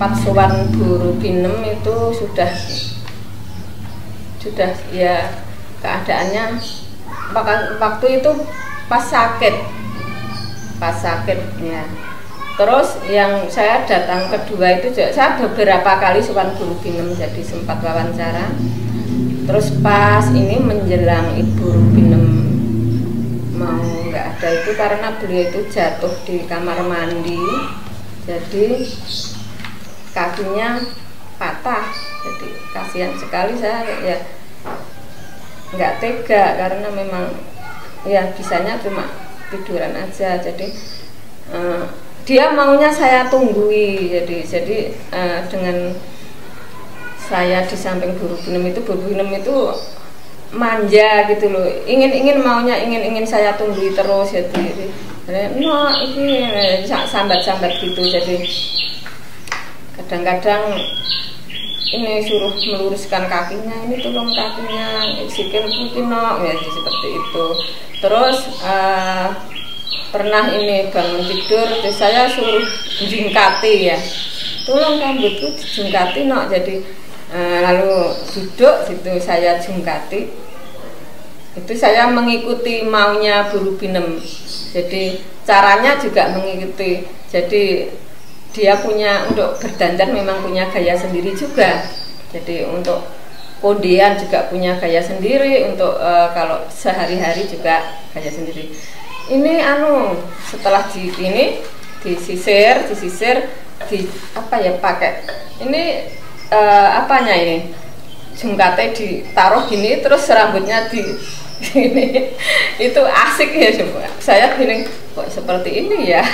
sempat sowan guru Binem itu sudah ya keadaannya waktu itu pas sakit ya. Terus yang saya datang kedua itu saya beberapa kali sowan guru Binem, jadi sempat wawancara. Terus pas ini menjelang Ibu Binem mau nggak ada itu karena beliau itu jatuh di kamar mandi, jadi kakinya patah. Jadi kasihan sekali, saya ya nggak tega karena memang ya bisanya cuma tiduran aja. Jadi dia maunya saya tunggui, jadi dengan saya di samping guru Binem itu, guru Binem itu manja gitu loh, ingin saya tunggui terus, jadi no ini sambat gitu. Jadi kadang-kadang ini suruh meluruskan kakinya, ini tolong kakinya sikil putih no, ya seperti itu. Terus pernah ini bangun tidur, terus saya suruh jingkati ya, tolong rambutku dijingkati no. Jadi lalu duduk situ saya jingkati, itu saya mengikuti maunya guru Binem. Jadi caranya juga mengikuti, jadi dia punya untuk berdandan memang punya gaya sendiri juga. Jadi untuk kondean juga punya gaya sendiri, untuk kalau sehari-hari juga gaya sendiri. Ini setelah disisir di apa ya, pakai ini apanya ini, jengkatnya ditaruh gini, terus rambutnya di ini. Itu asik ya, coba saya gini kok seperti ini ya.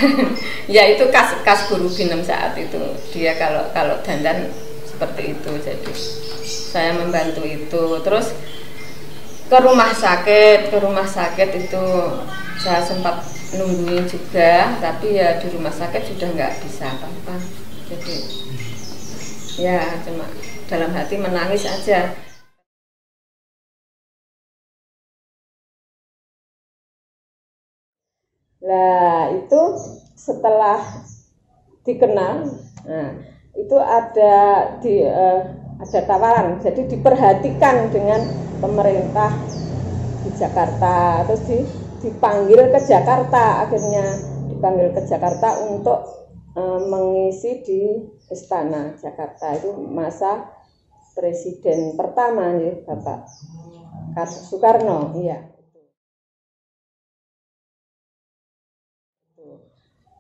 Ya itu khas guru Binem saat itu, dia kalau dandan seperti itu. Jadi saya membantu itu. Terus ke rumah sakit itu saya sempat nungguin juga, tapi ya di rumah sakit sudah nggak bisa apa-apa. Jadi ya cuma dalam hati menangis aja. Nah itu setelah dikenal, nah itu ada tawaran, jadi diperhatikan dengan pemerintah di Jakarta, terus dipanggil ke Jakarta, akhirnya dipanggil ke Jakarta untuk mengisi di Istana Jakarta. Itu masa presiden pertama ya, Bapak Soekarno, iya.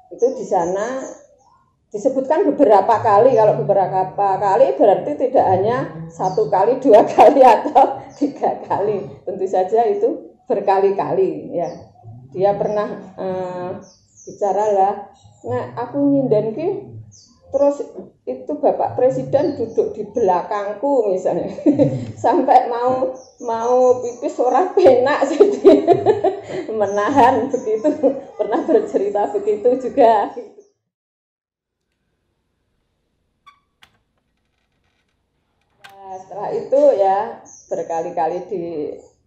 Itu di sana disebutkan beberapa kali. Kalau beberapa kali berarti tidak hanya 1 kali, 2 kali atau 3 kali. Tentu saja itu berkali-kali ya. Dia pernah bicara lah, nah aku nyinden ki, terus itu Bapak Presiden duduk di belakangku misalnya. Sampai mau pipis ora penak, jadi menahan begitu. Pernah bercerita begitu juga. Nah, setelah itu ya berkali-kali di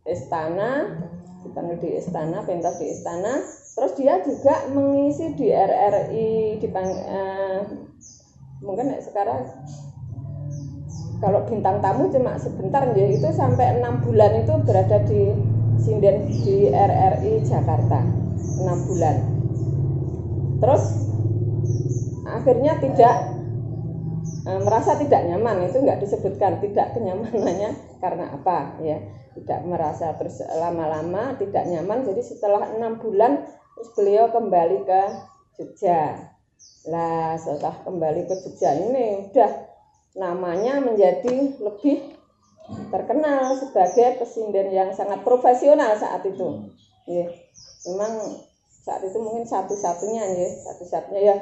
istana, dipanggil di istana, pentas di istana. Terus dia juga mengisi di RRI, mungkin sekarang kalau bintang tamu cuma sebentar ya, itu sampai 6 bulan itu berada di sinden di RRI Jakarta, 6 bulan. Terus akhirnya merasa tidak nyaman, itu nggak disebutkan tidak kenyamanannya karena apa ya, tidak merasa, terus lama-lama tidak nyaman. Jadi setelah 6 bulan terus beliau kembali ke Jogja. Lah setelah kembali ke Jogja ini udah namanya menjadi lebih terkenal sebagai pesinden yang sangat profesional saat itu. Ya, memang saat itu mungkin satu-satunya ya.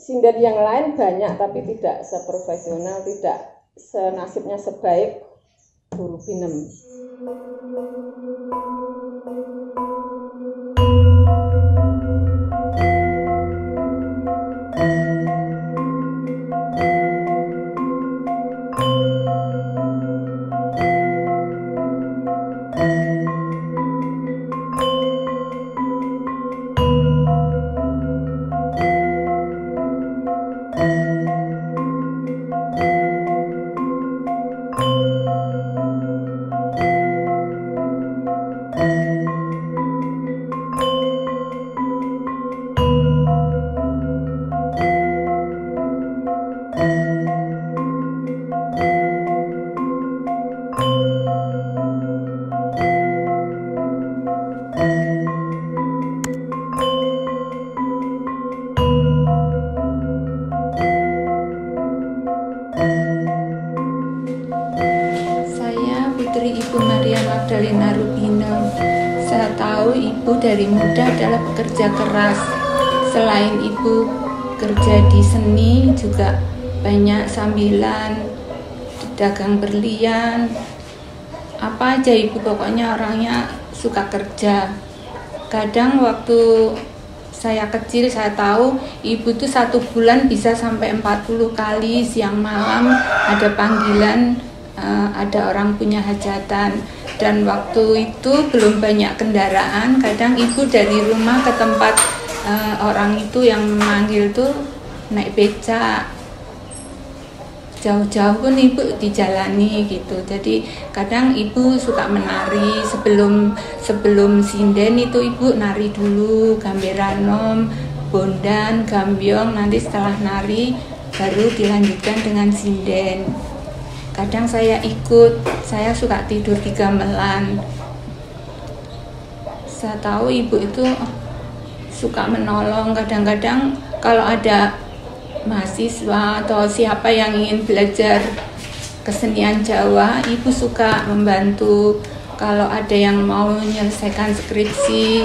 Sinden yang lain banyak tapi tidak seprofesional, tidak senasibnya sebaik guru Binem. ibu dari muda adalah pekerja keras. Selain ibu kerja di seni, juga banyak sambilan, dagang berlian, apa aja ibu, pokoknya orangnya suka kerja. Kadang waktu saya kecil, saya tahu ibu tuh 1 bulan bisa sampai 40 kali siang malam ada panggilan, ada orang punya hajatan. Dan waktu itu belum banyak kendaraan, kadang ibu dari rumah ke tempat orang itu yang memanggil tuh naik becak. Jauh-jauh pun ibu dijalani gitu. Jadi kadang ibu suka menari, sebelum sinden itu ibu nari dulu, gamberanom, bondan, gambyong, nanti setelah nari baru dilanjutkan dengan sinden. Kadang saya ikut, saya suka tidur di gamelan. Saya tahu ibu itu suka menolong, kadang-kadang kalau ada mahasiswa atau siapa yang ingin belajar kesenian Jawa, ibu suka membantu. Kalau ada yang mau menyelesaikan skripsi,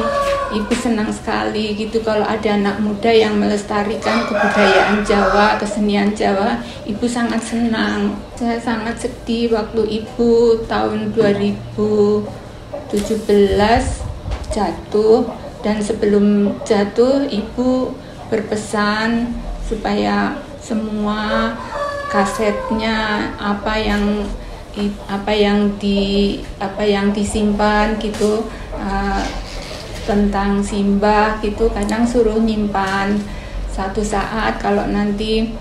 ibu senang sekali gitu. Kalau ada anak muda yang melestarikan kebudayaan Jawa, kesenian Jawa, ibu sangat senang. Saya sangat sedih waktu ibu tahun 2017 jatuh, dan sebelum jatuh ibu berpesan supaya semua kasetnya apa yang disimpan gitu, tentang simbah gitu, kadang suruh nyimpan. Satu saat kalau nanti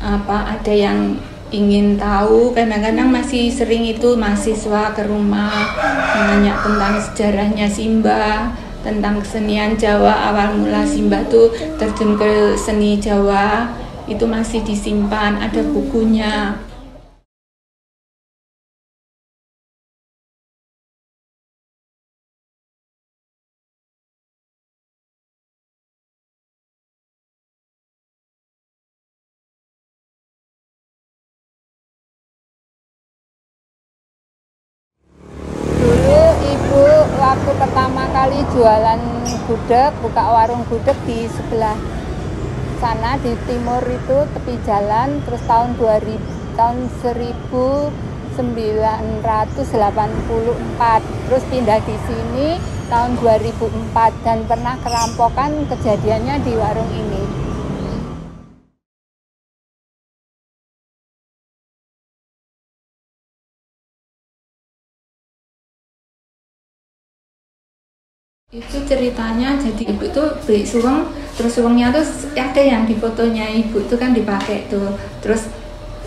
ada yang ingin tahu, kadang-kadang masih sering itu mahasiswa ke rumah menanya tentang sejarahnya simbah, tentang kesenian Jawa. Awal mula simbah tuh terjun ke seni Jawa itu masih disimpan, ada bukunya. Dulu ibu waktu pertama kali jualan gudeg, buka warung gudeg di sebelah sana di timur itu tepi jalan, terus tahun 1984, terus pindah di sini tahun 2004, dan pernah kerampokan kejadiannya di warung ini. Itu ceritanya, jadi ibu tuh beli suweng, terus suwengnya tuh ada yang di fotonya ibu tuh kan dipakai tuh. Terus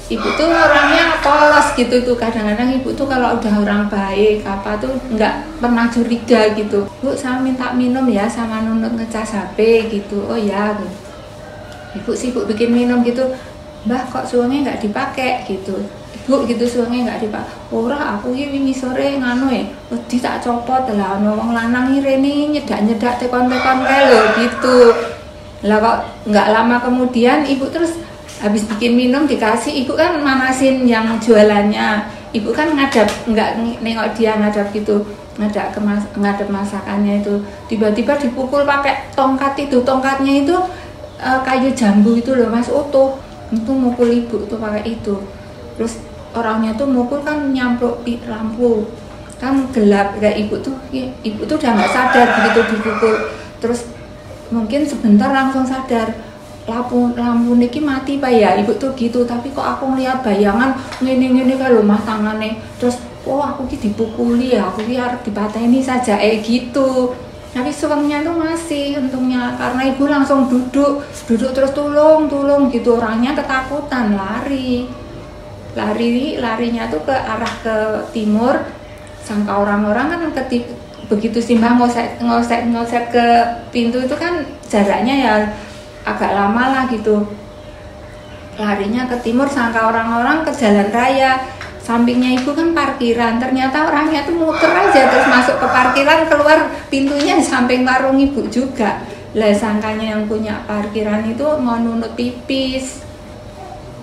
ibu tuh orangnya polos gitu tuh, kadang-kadang ibu tuh kalau udah orang baik apa tuh nggak pernah curiga gitu. Bu, saya minta minum ya sama Nunut ngecas HP gitu. Oh ya, ibu sibuk bikin minum gitu. Mbah, kok suwengnya nggak dipakai gitu. Bu gitu, suwengnya nggak dipakai. Ora, aku ini wingi sore nganu wedi tak copot lah, ono wong lanang rene nyedak-nyedak tekon-tekon kae lho gitu. Lah kok nggak lama kemudian ibu terus habis bikin minum dikasih, ibu kan manasin yang jualannya. Ibu kan ngadap, nggak nengok dia ngadap gitu, ngadap masakannya itu. Tiba-tiba dipukul pakai tongkat itu, tongkatnya itu kayu jambu itu loh Mas, utuh. Itu mukul ibu tuh pakai itu. Terus orangnya tuh mukul kan nyampluk di lampu, kan gelap, kayak ibu tuh udah nggak sadar begitu dipukul. Terus mungkin sebentar langsung sadar, lampu niki mati Pak ya, ibu tuh gitu. Tapi kok aku ngeliat bayangan ngene kalau mah tangannya. Terus aku dipukuli ya, aku harus dipateni saja gitu. Tapi suwengnya tuh masih, untungnya, karena ibu langsung duduk terus tulung gitu. Orangnya ketakutan, larinya tuh ke arah ke timur. Sangka orang-orang kan begitu simbah ngosek ke pintu itu kan jaraknya ya agak lama lah gitu. Larinya ke timur, sangka orang-orang ke jalan raya. Sampingnya ibu kan parkiran, ternyata orangnya tuh muter aja terus masuk ke parkiran, keluar pintunya di samping warung ibu juga. Lah sangkanya yang punya parkiran itu mau nunut pipis.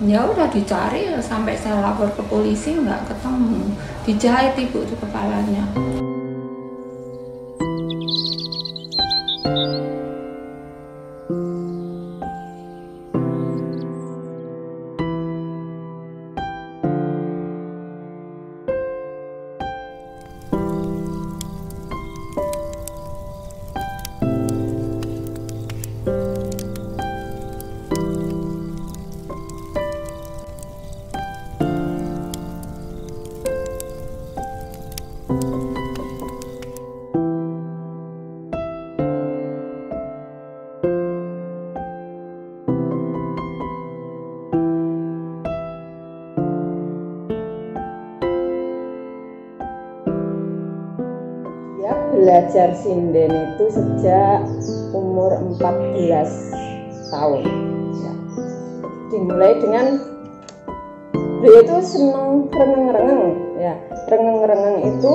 Ya udah dicari sampai saya lapor ke polisi, nggak ketemu, dijahit ibu tuh kepalanya. belajar sinden itu sejak umur 14 tahun ya. Dimulai dengan beliau itu seneng rengeng-rengeng ya. Rengeng-rengeng itu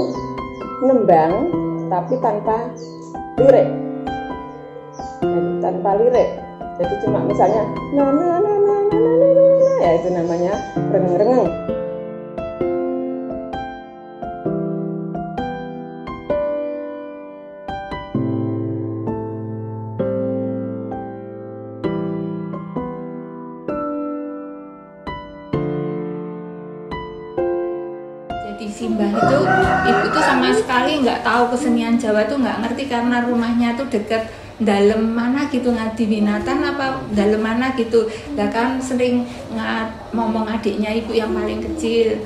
nembang tapi tanpa lirik. Jadi tanpa lirik. Jadi cuma misalnya na na na na na na na na, ya itu namanya rengeng-rengeng. Jadi Simbah itu, ibu tuh sama sekali nggak tahu kesenian Jawa tuh, nggak ngerti karena rumahnya tuh deket dalam mana gitu, Ngadi Winatan apa dalam mana gitu. Lah kan sering ngomong adiknya ibu yang paling kecil.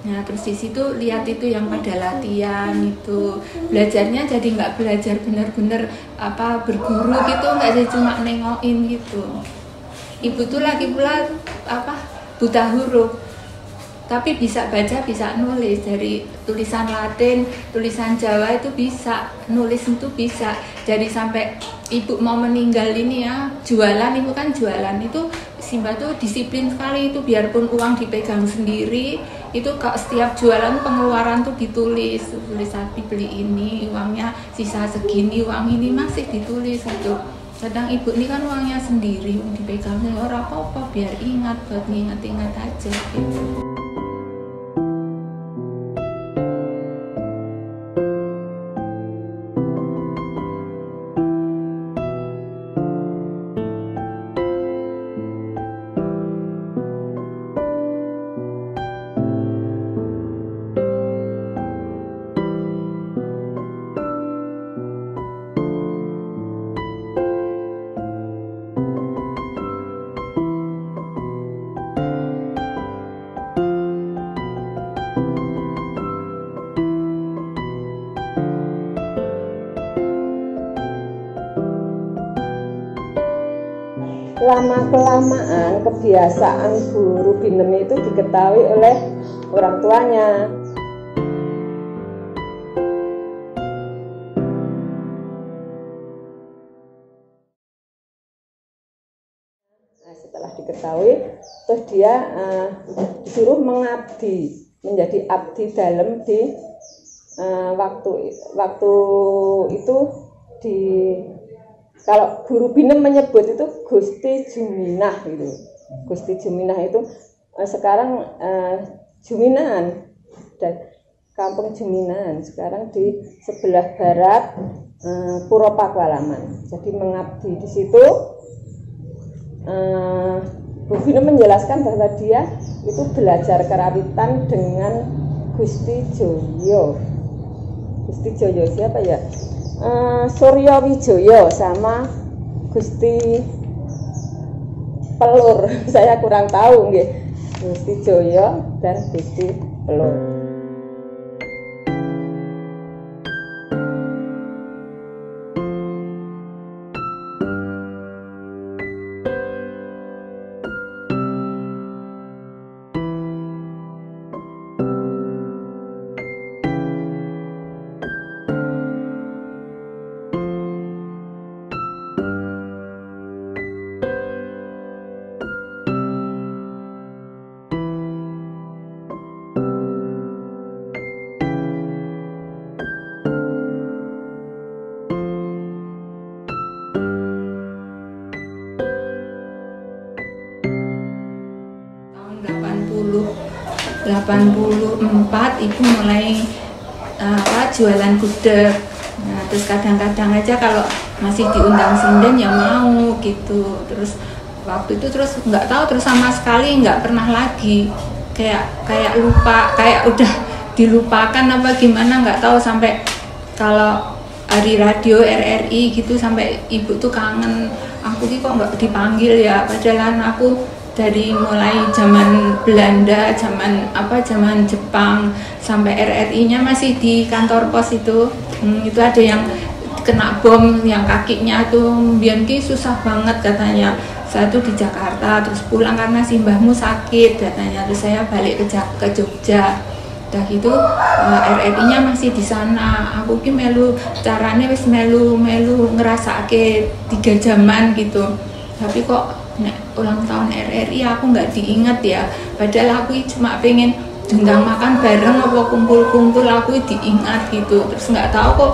Nah terus di situ lihat itu yang pada latihan itu, belajarnya jadi nggak belajar bener-bener apa berguru gitu, nggak jadi cuma nengokin gitu. Ibu tuh lagi pula apa buta huruf, tapi bisa baca, bisa nulis. Dari tulisan Latin, tulisan Jawa itu bisa, nulis itu bisa. Jadi sampai ibu mau meninggal ini ya, jualan, ibu kan jualan itu, Simbah tuh disiplin sekali itu, biarpun uang dipegang sendiri, itu kalau setiap jualan pengeluaran tuh ditulis, tulis sapi beli ini, uangnya sisa segini, uang ini masih ditulis gitu. Kadang ibu ini kan uangnya sendiri, dipegang orang apa-apa, biar ingat, buat nginget-inget aja gitu. Lama-kelamaan kebiasaan guru binem itu diketahui oleh orang tuanya. Nah, setelah diketahui, terus dia disuruh mengabdi, menjadi abdi dalam di waktu itu di. Kalau guru binem menyebut itu Gusti Juminah gitu. Gusti Juminah itu sekarang Juminahan dan Kampung Juminahan sekarang di sebelah barat Puro Pakualaman. Jadi mengabdi di situ. Guru binem menjelaskan bahwa dia itu belajar kerawitan dengan Gusti Joyo. Gusti Joyo siapa ya? Suryo Wijoyo sama Gusti Pelur. Saya kurang tahu nggih. Gusti Joyo dan Gusti Pelur. Tahun 84 ibu mulai jualan gudeg. Nah, terus kadang-kadang aja kalau masih diundang sinden ya mau gitu. Terus waktu itu terus nggak tahu, terus sama sekali nggak pernah lagi, kayak lupa, kayak udah dilupakan apa gimana nggak tahu. Sampai kalau hari radio RRI gitu sampai ibu tuh kangen, aku kok nggak dipanggil ya, padahal aku dari mulai zaman Belanda, zaman Jepang sampai RRI-nya masih di kantor pos itu. Itu ada yang kena bom, yang kakinya tuh bianki susah banget katanya. Saya tuh di Jakarta terus pulang karena si mbahmu sakit katanya. Terus saya balik ke Jogja. Udah gitu RRI-nya masih di sana. Aku ki melu carane wis melu ngerasake 3 jaman gitu. Tapi kok ulang tahun RRI aku nggak diinget ya. Padahal aku cuma pengen diundang makan bareng apa kumpul-kumpul, aku diingat gitu. Terus nggak tahu kok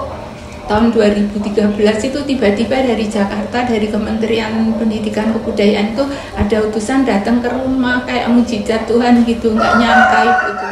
tahun 2013 itu tiba-tiba dari Jakarta, dari Kementerian Pendidikan Kebudayaan itu ada utusan datang ke rumah kayak mujizat Tuhan gitu, nggak nyangka gitu.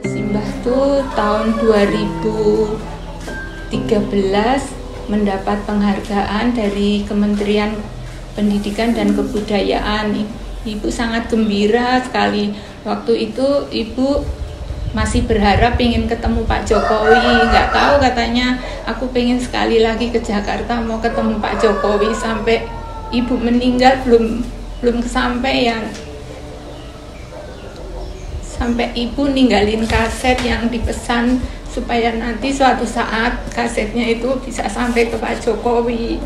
Simbah tuh tahun 2013 mendapat penghargaan dari Kementerian Pendidikan dan Kebudayaan. Ibu sangat gembira sekali. Waktu itu ibu masih berharap ingin ketemu Pak Jokowi. Nggak tahu, katanya aku pengen sekali lagi ke Jakarta mau ketemu Pak Jokowi. Sampai ibu meninggal belum kesampaian. Sampai ibu ninggalin kaset yang dipesan supaya nanti suatu saat kasetnya itu bisa sampai ke Pak Jokowi.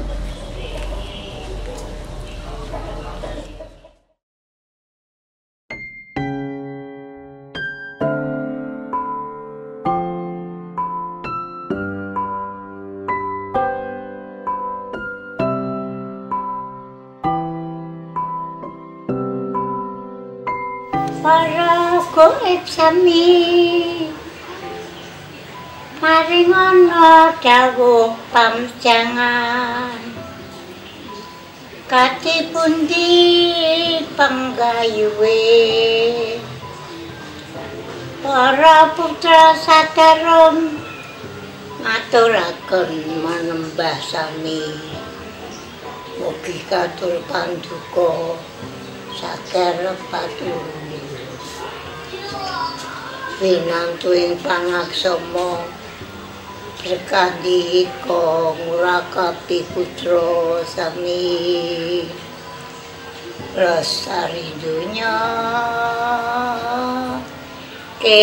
Para goib sami maringono dawuh pamjangan kati pundi panggayuwe para putra sadarom ngaturaken manembah sami mugi katur panduka sakerep patulung winantuing pangaksama berkah dika ngurakapi putra sami lestari dunya ke